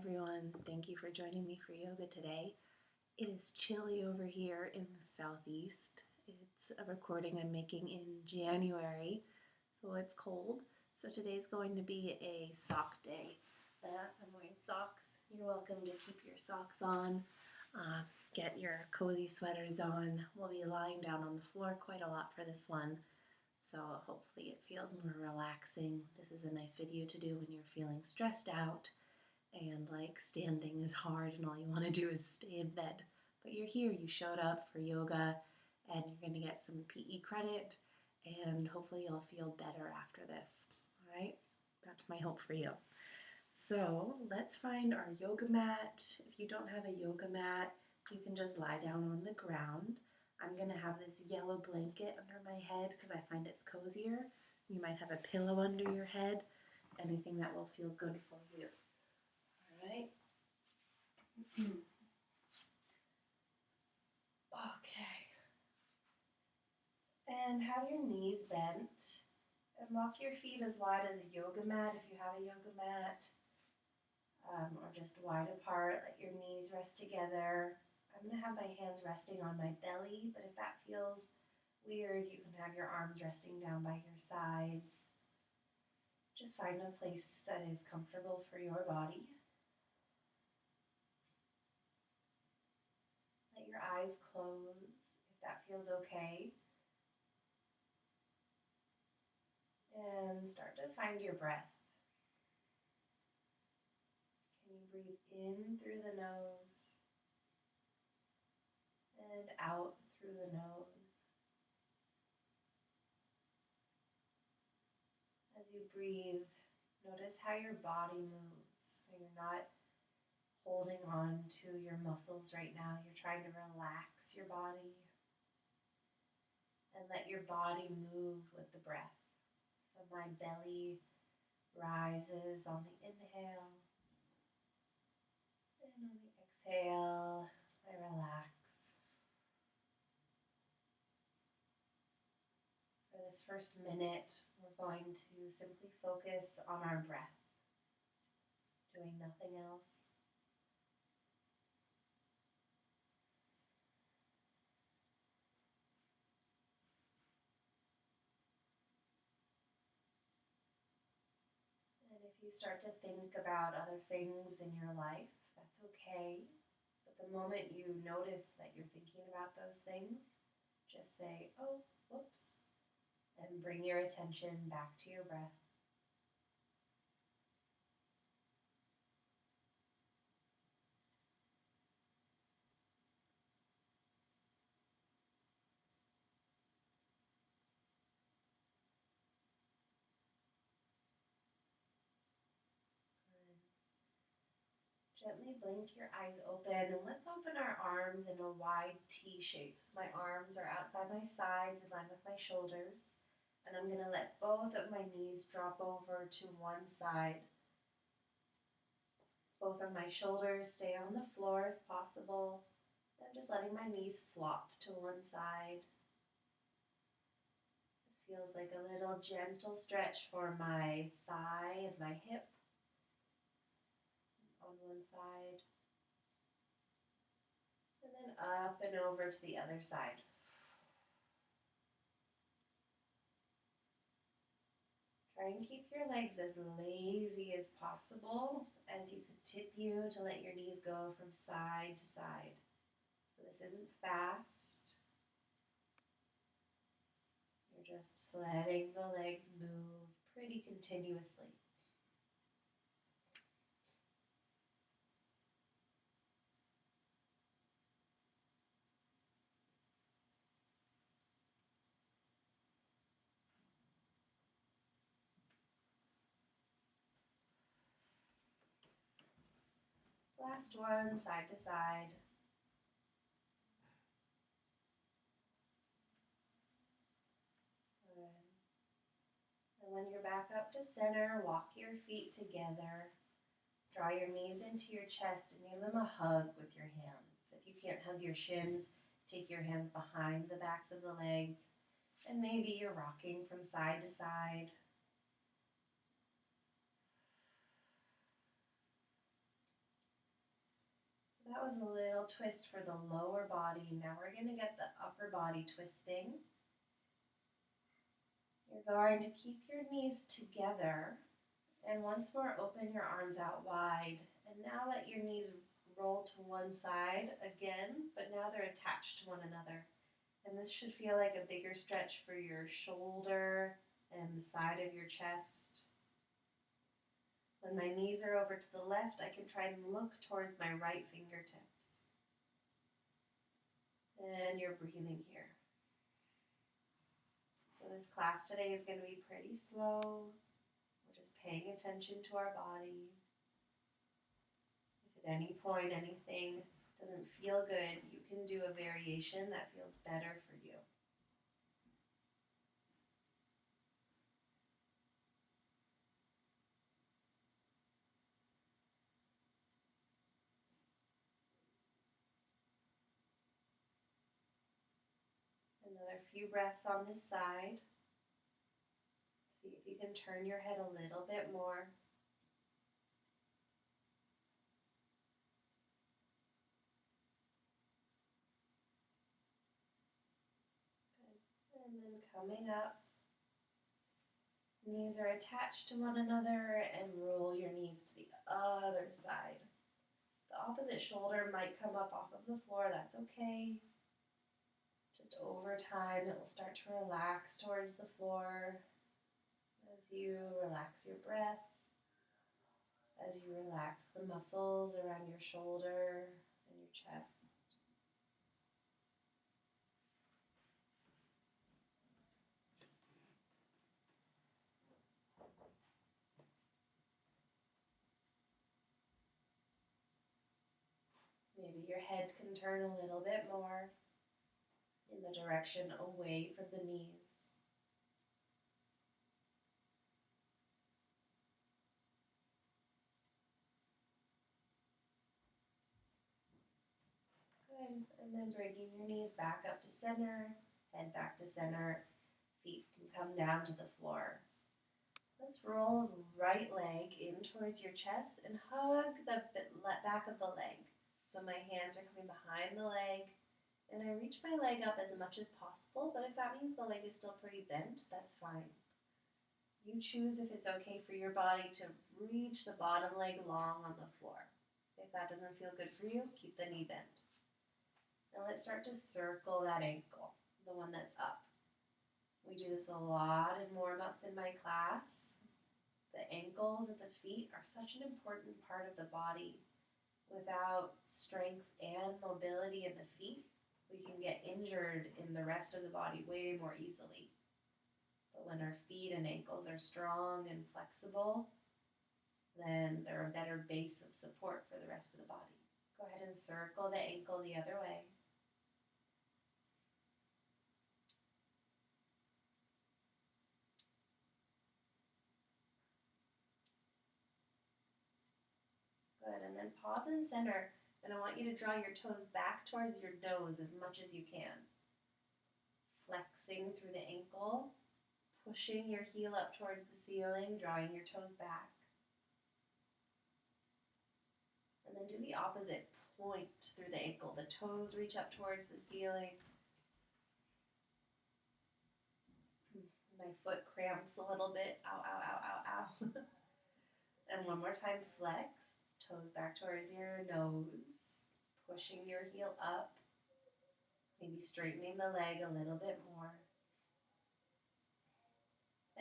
everyone. Thank you for joining me for yoga today. It is chilly over here in the southeast. It's a recording I'm making in January, so it's cold. So today's going to be a sock day. I'm wearing socks. You're welcome to keep your socks on. Get your cozy sweaters on. We'll be lying down on the floor quite a lot for this one, so hopefully it feels more relaxing. This is a nice video to do when you're feeling stressed out and like standing is hard and all you want to do is stay in bed. But you're here, you showed up for yoga, and you're going to get some PE credit, and hopefully you'll feel better after this. All right? That's my hope for you. So let's find our yoga mat. If you don't have a yoga mat, you can just lie down on the ground. I'm going to have this yellow blanket under my head because I find it's cozier. You might have a pillow under your head, anything that will feel good for you. All right? Okay. And have your knees bent and walk your feet as wide as a yoga mat if you have a yoga mat, or just wide apart. Let your knees rest together. I'm going to have my hands resting on my belly, but if that feels weird, you can have your arms resting down by your sides. Just find a place that is comfortable for your body. Let your eyes close if that feels okay. And start to find your breath. Can you breathe in through the nose and out through the nose? As you breathe, notice how your body moves. So you're not holding on to your muscles right now. You're trying to relax your body and let your body move with the breath. So my belly rises on the inhale, and on the exhale, I relax. For this first minute, we're going to simply focus on our breath, doing nothing else. And if you start to think about other things in your life, that's okay. But the moment you notice that you're thinking about those things, just say, oh, whoops, and bring your attention back to your breath. Gently blink your eyes open, and let's open our arms in a wide T shape. So my arms are out by my sides in line with my shoulders, and I'm going to let both of my knees drop over to one side. Both of my shoulders stay on the floor if possible. I'm just letting my knees flop to one side. This feels like a little gentle stretch for my thigh and my hip on one side. And then up and over to the other side. Try and keep your legs as lazy as possible as you continue to let your knees go from side to side. So this isn't fast. You're just letting the legs move pretty continuously. Last one, side to side. Good. And when you're back up to center, walk your feet together. Draw your knees into your chest and give them a hug with your hands. If you can't hug your shins, take your hands behind the backs of the legs, and maybe you're rocking from side to side. That was a little twist for the lower body. Now we're going to get the upper body twisting. You're going to keep your knees together, and once more open your arms out wide. And now let your knees roll to one side again, but now they're attached to one another. And this should feel like a bigger stretch for your shoulder and the side of your chest. When my knees are over to the left, I can try and look towards my right fingertips. And you're breathing here. So this class today is going to be pretty slow. We're just paying attention to our body. If at any point anything doesn't feel good, you can do a variation that feels better for you. Another few breaths on this side. See if you can turn your head a little bit more. Good. And then coming up, knees are attached to one another, and roll your knees to the other side. The opposite shoulder might come up off of the floor, that's okay. Just over time, it will start to relax towards the floor as you relax your breath, as you relax the muscles around your shoulder and your chest. Maybe your head can turn a little bit more in the direction away from the knees. Good. And then bringing your knees back up to center, head back to center, feet can come down to the floor. Let's roll the right leg in towards your chest and hug the back of the leg. So my hands are coming behind the leg, and I reach my leg up as much as possible, but if that means the leg is still pretty bent, that's fine. You choose if it's okay for your body to reach the bottom leg long on the floor. If that doesn't feel good for you, keep the knee bent. Now let's start to circle that ankle, the one that's up. We do this a lot in warm-ups in my class. The ankles and the feet are such an important part of the body. Without strength and mobility in the feet, we can get injured in the rest of the body way more easily. But when our feet and ankles are strong and flexible, then they're a better base of support for the rest of the body. Go ahead and circle the ankle the other way. Good, and then pause and center, and I want you to draw your toes back towards your nose as much as you can. Flexing through the ankle, pushing your heel up towards the ceiling, drawing your toes back. And then do the opposite, point through the ankle. The toes reach up towards the ceiling. My foot cramps a little bit. Ow, ow, ow, ow, ow. And one more time, flex. Toes back towards your nose. Pushing your heel up. Maybe straightening the leg a little bit more.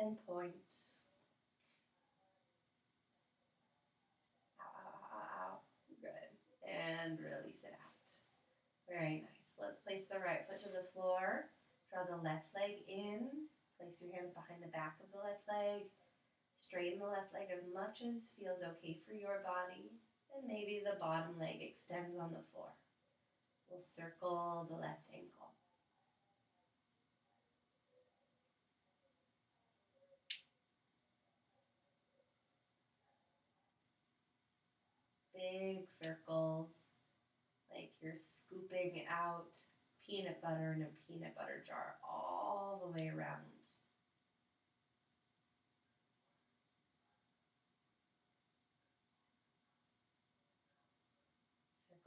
And point. Ow, ow, ow, ow, ow. Good. And release it out. Very nice. Let's place the right foot to the floor. Draw the left leg in. Place your hands behind the back of the left leg. Straighten the left leg as much as feels okay for your body. And maybe the bottom leg extends on the floor. We'll circle the left ankle. Big circles, like you're scooping out peanut butter in a peanut butter jar all the way around.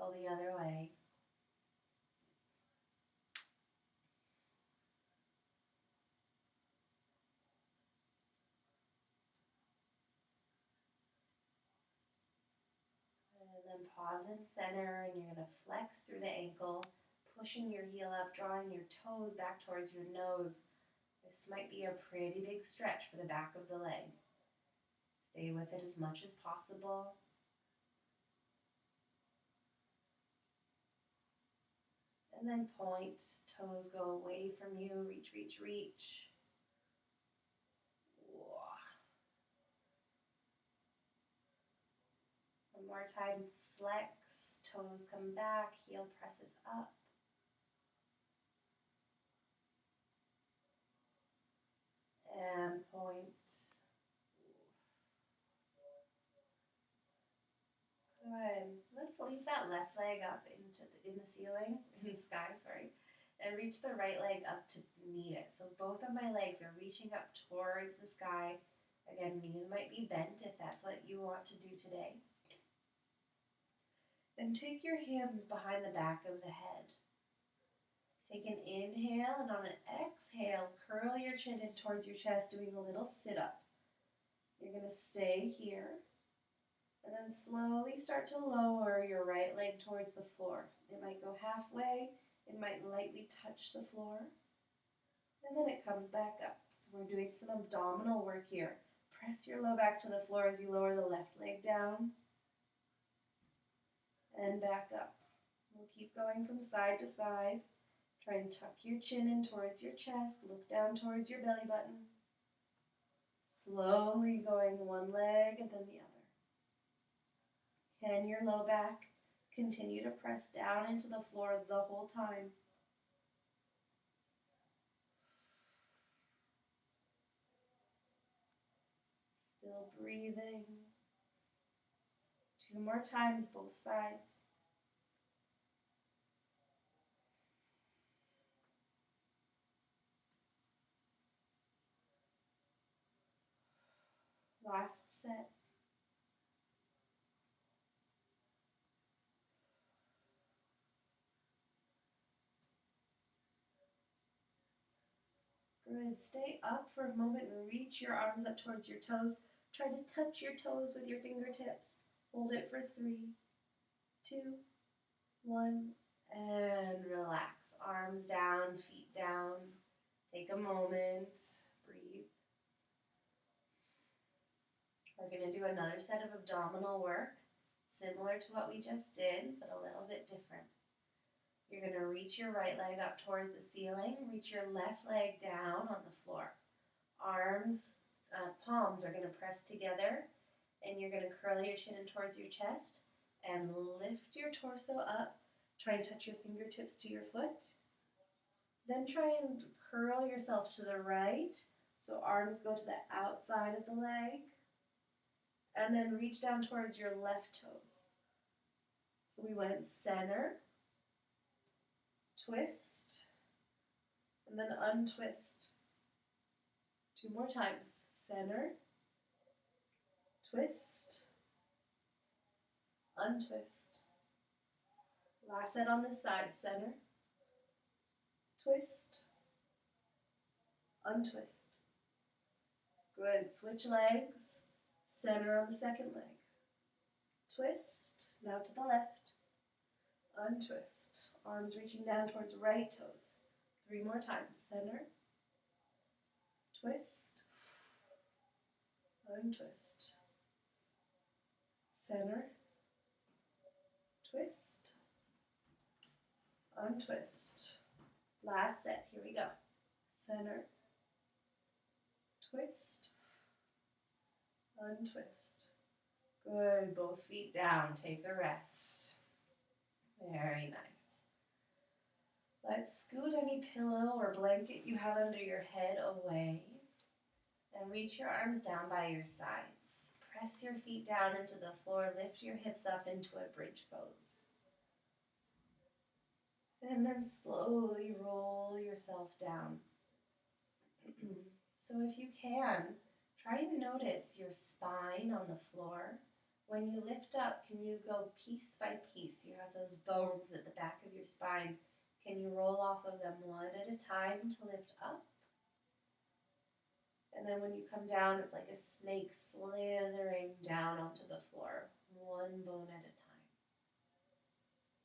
Go the other way. And then pause in center, and you're going to flex through the ankle, pushing your heel up, drawing your toes back towards your nose. This might be a pretty big stretch for the back of the leg. Stay with it as much as possible. And then point, toes go away from you, reach, reach, reach. One more time, flex, toes come back, heel presses up. And point. Good. Let's leave that left leg up in the ceiling, in the sky, sorry, and reach the right leg up to meet it. So both of my legs are reaching up towards the sky. Again, knees might be bent if that's what you want to do today. And take your hands behind the back of the head. Take an inhale, and on an exhale, curl your chin in towards your chest, doing a little sit-up. You're going to stay here. And then slowly start to lower your right leg towards the floor. It might go halfway, it might lightly touch the floor, and then it comes back up. So we're doing some abdominal work here. Press your low back to the floor as you lower the left leg down, and back up. We'll keep going from side to side. Try and tuck your chin in towards your chest, look down towards your belly button. Slowly going one leg and then the other. Can your low back continue to press down into the floor the whole time? Still breathing. 2 more times, both sides. Last set. Good. Stay up for a moment and reach your arms up towards your toes. Try to touch your toes with your fingertips. Hold it for 3, 2, 1, and relax. Arms down, feet down. Take a moment. Breathe. We're going to do another set of abdominal work, similar to what we just did, but a little bit different. You're going to reach your right leg up towards the ceiling, reach your left leg down on the floor. Palms are going to press together, and you're going to curl your chin in towards your chest and lift your torso up. Try and touch your fingertips to your foot. Then try and curl yourself to the right, so arms go to the outside of the leg. And then reach down towards your left toes. So we went center, twist, and then untwist. 2 more times. Center, twist, untwist. Last set on this side. Center, twist, untwist. Good. Switch legs. Center on the second leg. Twist, now to the left. Untwist. Arms reaching down towards right toes. 3 more times. Center. Twist. Untwist. Center. Twist. Untwist. Last set. Here we go. Center. Twist. Untwist. Good. Both feet down. Take a rest. Very nice. Let's scoot any pillow or blanket you have under your head away and reach your arms down by your sides. Press your feet down into the floor. Lift your hips up into a bridge pose. And then slowly roll yourself down. So if you can, try and notice your spine on the floor, When you lift up, can you go piece by piece? You have those bones at the back of your spine. Can you roll off of them one at a time to lift up? And then when you come down, it's like a snake slithering down onto the floor, one bone at a time.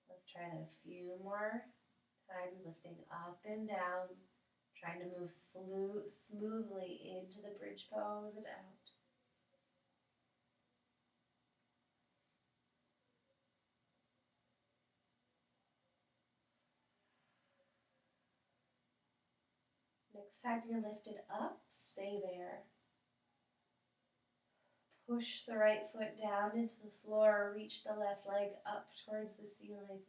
Let's try that a few more times, lifting up and down, trying to move smoothly into the bridge pose and out. Next time you're lifted up, stay there. Push the right foot down into the floor, reach the left leg up towards the ceiling.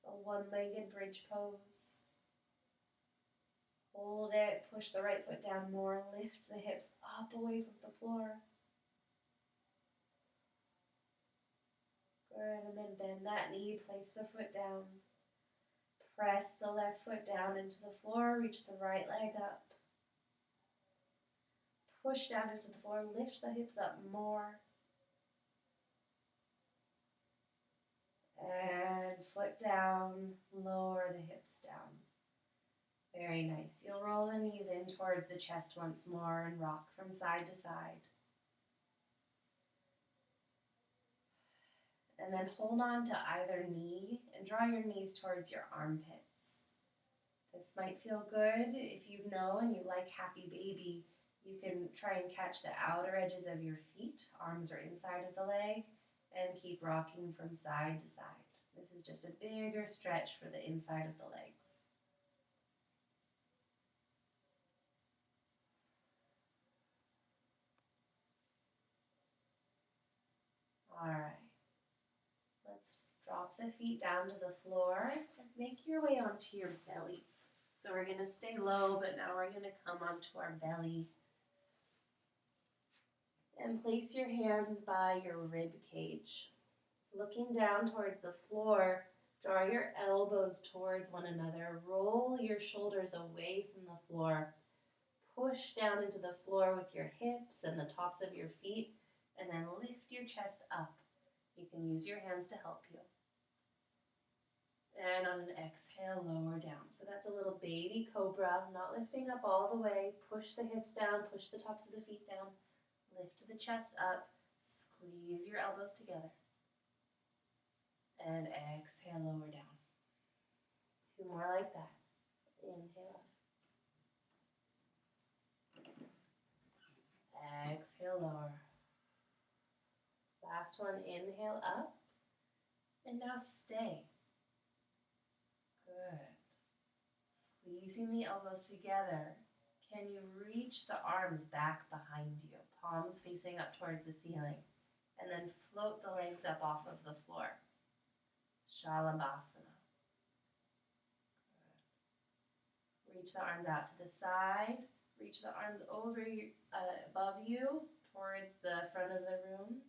A one-legged bridge pose. Hold it, push the right foot down more, lift the hips up away from the floor. Good, and then bend that knee, place the foot down. Press the left foot down into the floor, reach the right leg up. Push down into the floor, lift the hips up more. And foot down, lower the hips down. Very nice. You'll roll the knees in towards the chest once more and rock from side to side. And then hold on to either knee and draw your knees towards your armpits. This might feel good. If you know and you like Happy Baby, you can try and catch the outer edges of your feet. Arms are inside of the leg, and keep rocking from side to side. This is just a bigger stretch for the inside of the legs. All right. Let's drop the feet down to the floor and make your way onto your belly. So we're going to stay low, but now we're going to come onto our belly. And place your hands by your rib cage. Looking down towards the floor, draw your elbows towards one another. Roll your shoulders away from the floor. Push down into the floor with your hips and the tops of your feet, and then lift your chest up. You can use your hands to help you. And on an exhale, lower down. So that's a little baby cobra, not lifting up all the way. Push the hips down, push the tops of the feet down. Lift the chest up, squeeze your elbows together. And exhale, lower down. Two more like that. Inhale. Exhale, lower. Last one, inhale up. And now stay. Good. Squeezing the elbows together. Can you reach the arms back behind you? Palms facing up towards the ceiling. And then float the legs up off of the floor. Shalabhasana. Good. Reach the arms out to the side. Reach the arms over above you towards the front of the room.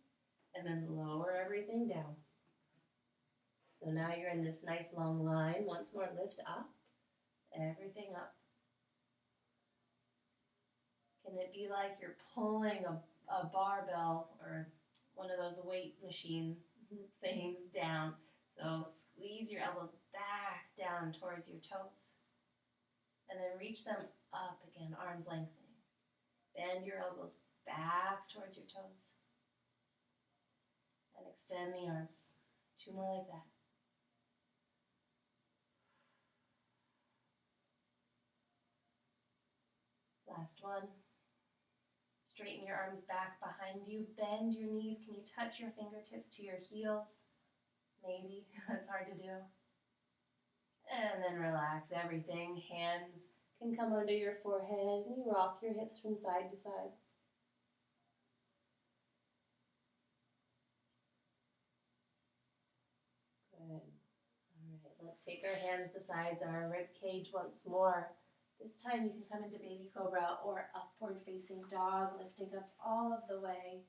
And then lower everything down. So now you're in this nice long line. Once more, lift up. Everything up. Can it be like you're pulling a barbell or one of those weight machine things down? So squeeze your elbows back down towards your toes. And then reach them up again, arms lengthening. Bend your elbows back towards your toes. And extend the arms. Two more like that. Last one. Straighten your arms back behind you. Bend your knees. Can you touch your fingertips to your heels? Maybe. That's hard to do. And then relax everything. Hands can come under your forehead. You rock your hips from side to side. Good. All right, let's take our hands beside our rib cage once more. This time you can come into baby cobra or upward facing dog, lifting up all of the way,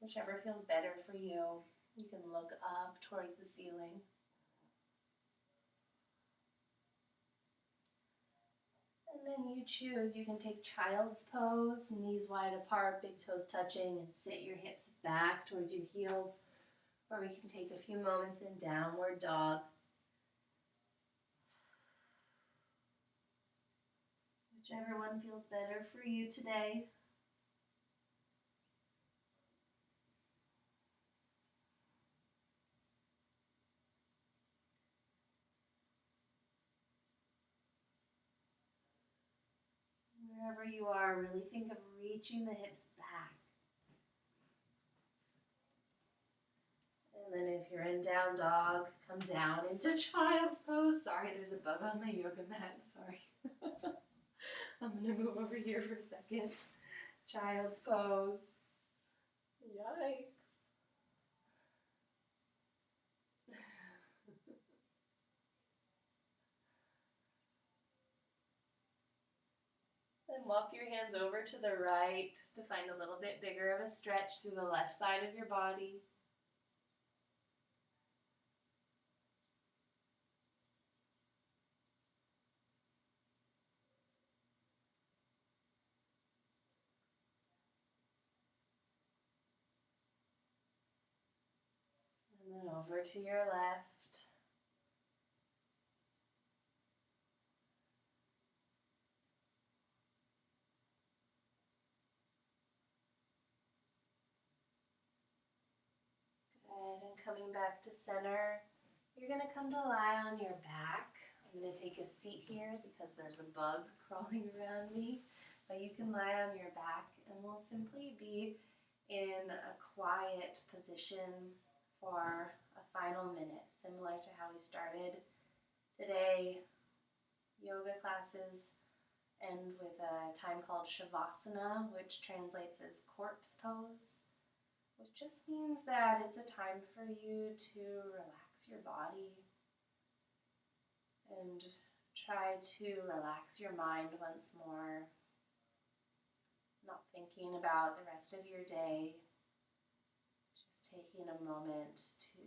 whichever feels better for you. You can look up towards the ceiling. And And then you choose, you can take child's pose, knees wide apart, big toes touching, and sit your hips back towards your heels. Or we can take a few moments in downward dog. Whichever one feels better for you today. Wherever you are, really think of reaching the hips back. And then if you're in down dog, come down into child's pose. Sorry, there's a bug on my yoga mat. Sorry. I'm going to move over here for a second. Child's pose. Yikes. Then walk your hands over to the right to find a little bit bigger of a stretch through the left side of your body. And then over to your left. Good, and coming back to center, you're going to come to lie on your back. I'm going to take a seat here because there's a bug crawling around me, but you can lie on your back and we'll simply be in a quiet position for a final minute, similar to how we started today. Yoga classes end with a time called Shavasana, which translates as corpse pose, which just means that it's a time for you to relax your body and try to relax your mind once more, not thinking about the rest of your day, just taking a moment to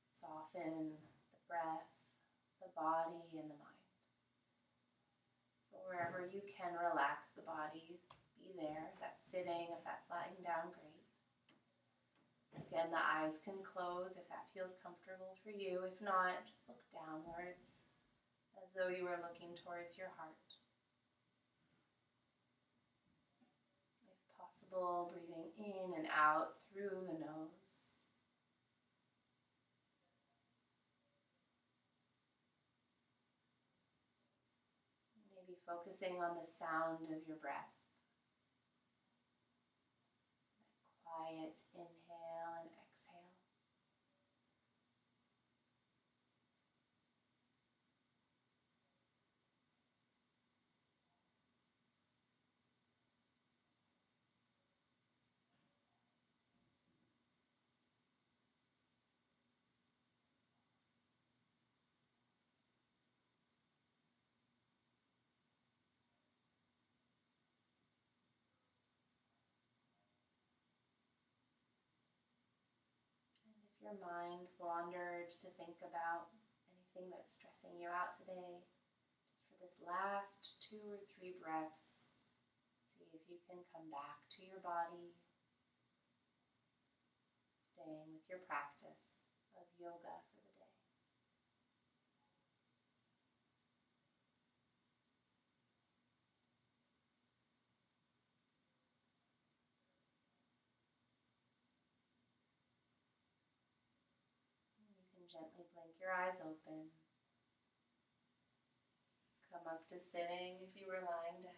soften the breath, the body, and the mind. So wherever you can relax the body, be there. If that's sitting, if that's lying down, great. Again, the eyes can close if that feels comfortable for you. If not, just look downwards as though you were looking towards your heart. If possible, breathing in and out through the nose. Maybe focusing on the sound of your breath. That quiet inhale and exhale. If your mind wandered to think about anything that's stressing you out today, just for this last 2 or 3 breaths, see if you can come back to your body, staying with your practice of yoga for the day. And you can gently blink your eyes open. Come up to sitting if you were lying down.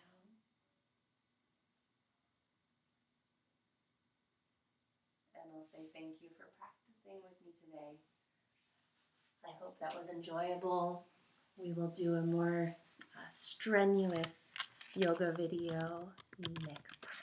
And I'll say thank you for practicing with me today. I hope that was enjoyable. We will do a more strenuous yoga video next time.